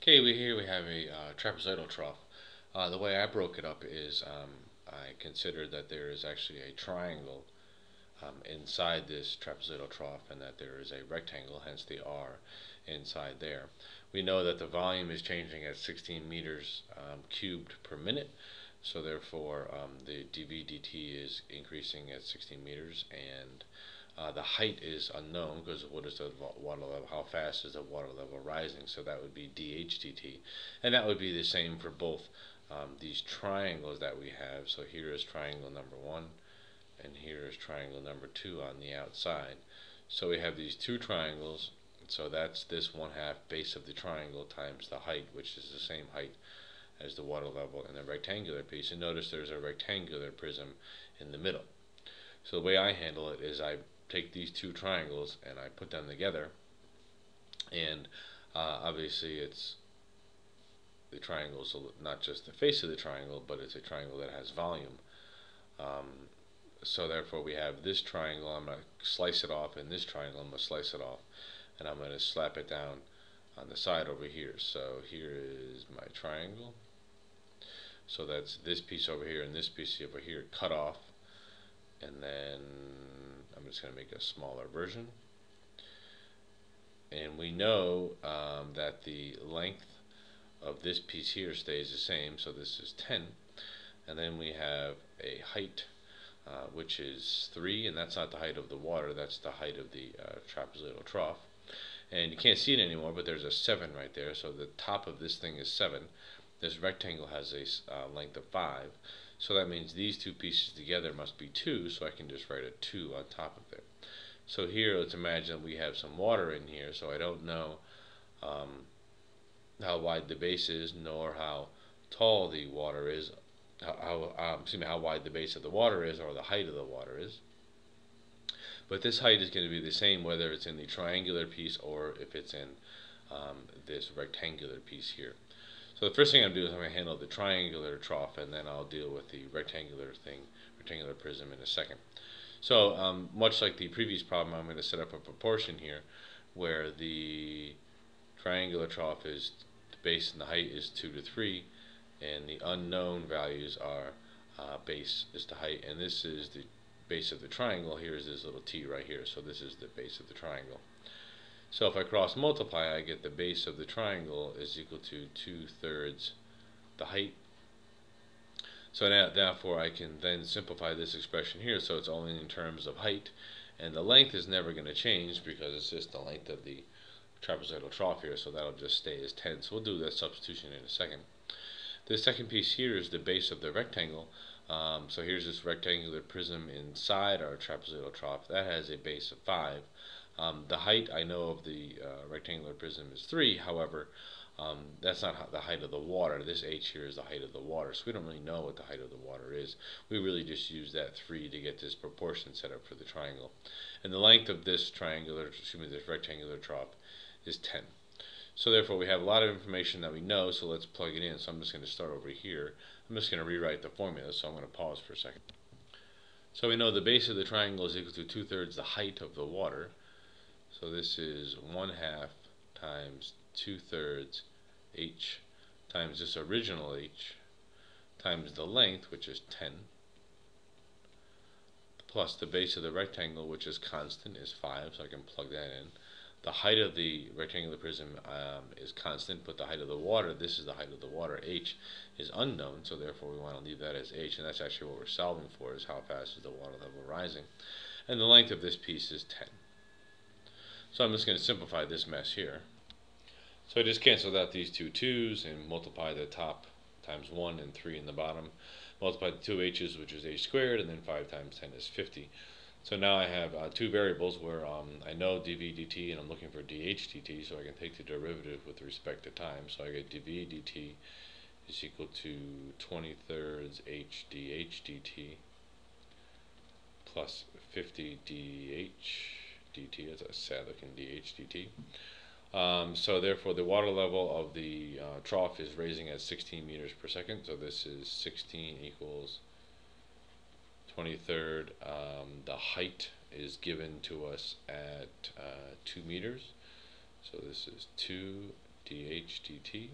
Okay, here we have a trapezoidal trough. The way I broke it up is I considered that there is actually a triangle inside this trapezoidal trough and that there is a rectangle, hence the R, inside there. We know that the volume is changing at 16 meters cubed per minute, so therefore the dV dt is increasing at 16 meters, and the height is unknown because what is the water level, how fast is the water level rising, so that would be dH dt, and that would be the same for both these triangles that we have. So here is triangle number 1, and here is triangle number 2 on the outside. So we have these two triangles, so that's this 1/2 base of the triangle times the height, which is the same height as the water level in the rectangular piece. And notice there's a rectangular prism in the middle. So the way I handle it is I take these two triangles and I put them together, and obviously it's the triangle's not just the face of the triangle, but it's a triangle that has volume. So therefore we have this triangle, I'm going to slice it off, and this triangle I'm going to slice it off, and I'm going to slap it down on the side over here. So here is my triangle. So that's this piece over here and this piece over here cut off, and then I'm just going to make a smaller version. And we know that the length of this piece here stays the same, so this is 10. And then we have a height, which is 3, and that's not the height of the water, that's the height of the trapezoidal trough. And you can't see it anymore, but there's a 7 right there, so the top of this thing is 7. This rectangle has a length of 5. So that means these two pieces together must be 2, so I can just write a 2 on top of it. So here, let's imagine we have some water in here, so I don't know how wide the base is, nor how tall the water is, how wide the base of the water is, or the height of the water is. But this height is going to be the same whether it's in the triangular piece or if it's in this rectangular piece here. So the first thing I'm going to do is I'm going to handle the triangular trough, and then I'll deal with the rectangular prism in a second. So much like the previous problem, I'm going to set up a proportion here where the triangular trough is the base and the height is 2 to 3, and the unknown values are base is the height, and this is the base of the triangle. Here is this little t right here, so this is the base of the triangle. So if I cross multiply, I get the base of the triangle is equal to 2/3 the height. So now, therefore, I can then simplify this expression here, so it's only in terms of height, and the length is never going to change because it's just the length of the trapezoidal trough here, so that'll just stay as 10. So we'll do that substitution in a second. The second piece here is the base of the rectangle. So here's this rectangular prism inside our trapezoidal trough. That has a base of 5. The height I know of the rectangular prism is 3. However, that's not the height of the water. This h here is the height of the water, so we don't really know what the height of the water is. We really just use that 3 to get this proportion set up for the triangle. And the length of this this rectangular trough is 10. So therefore we have a lot of information that we know, so let's plug it in. So I'm just going to start over here. I'm just going to rewrite the formula, so I'm going to pause for a second. So we know the base of the triangle is equal to 2/3 the height of the water. So this is 1/2 times 2/3 h times this original h times the length, which is 10, plus the base of the rectangle, which is constant, is 5, so I can plug that in. The height of the rectangular prism is constant, but the height of the water, this is the height of the water, h, is unknown, so therefore we want to leave that as h, and that's actually what we're solving for, is how fast is the water level rising. And the length of this piece is 10. So I'm just going to simplify this mess here. So I just canceled out these two 2's and multiply the top times 1 and 3 in the bottom. Multiply the two h's, which is h squared, and then 5 times 10 is 50. So now I have two variables where I know dv dt and I'm looking for dh dt, so I can take the derivative with respect to time. So I get dv dt is equal to 20/3 h dh dt plus 50 dh dt. That's a sad looking dh dt. So therefore the water level of the trough is raising at 16 meters per second. So this is 16 equals 20/3. The height is given to us at 2 meters. So this is 2 dH dt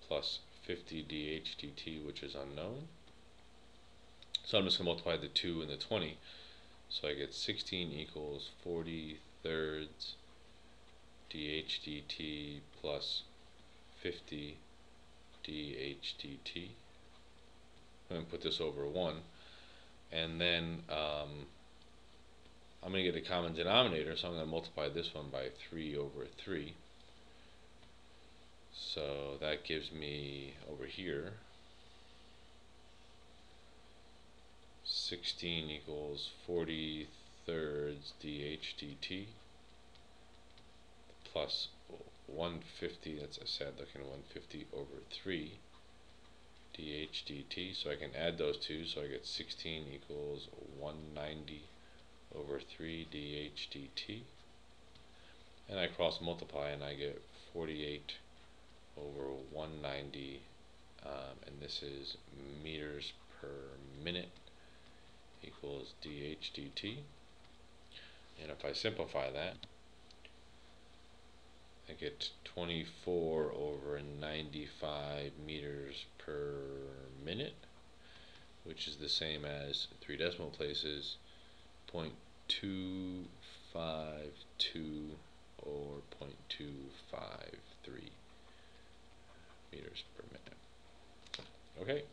plus 50 dH dt, which is unknown. So I'm just going to multiply the 2 and the 20. So I get 16 equals 40 thirds dH dt plus 50 dH dt. I'm going to put this over 1. And then I'm going to get a common denominator, so I'm going to multiply this one by 3 over 3. So that gives me over here 16 equals 40 thirds dH dt plus 150, that's a sad looking 150 over 3 dH dt. So I can add those two, so I get 16 equals 190 over 3 dH dt. And I cross multiply and I get 48 over 190, and this is meters per minute equals dH dt. And if I simplify that, I get 24 over 95 meters per minute, which is the same as 3 decimal places, 0.252 or 0.253 meters per minute. Okay.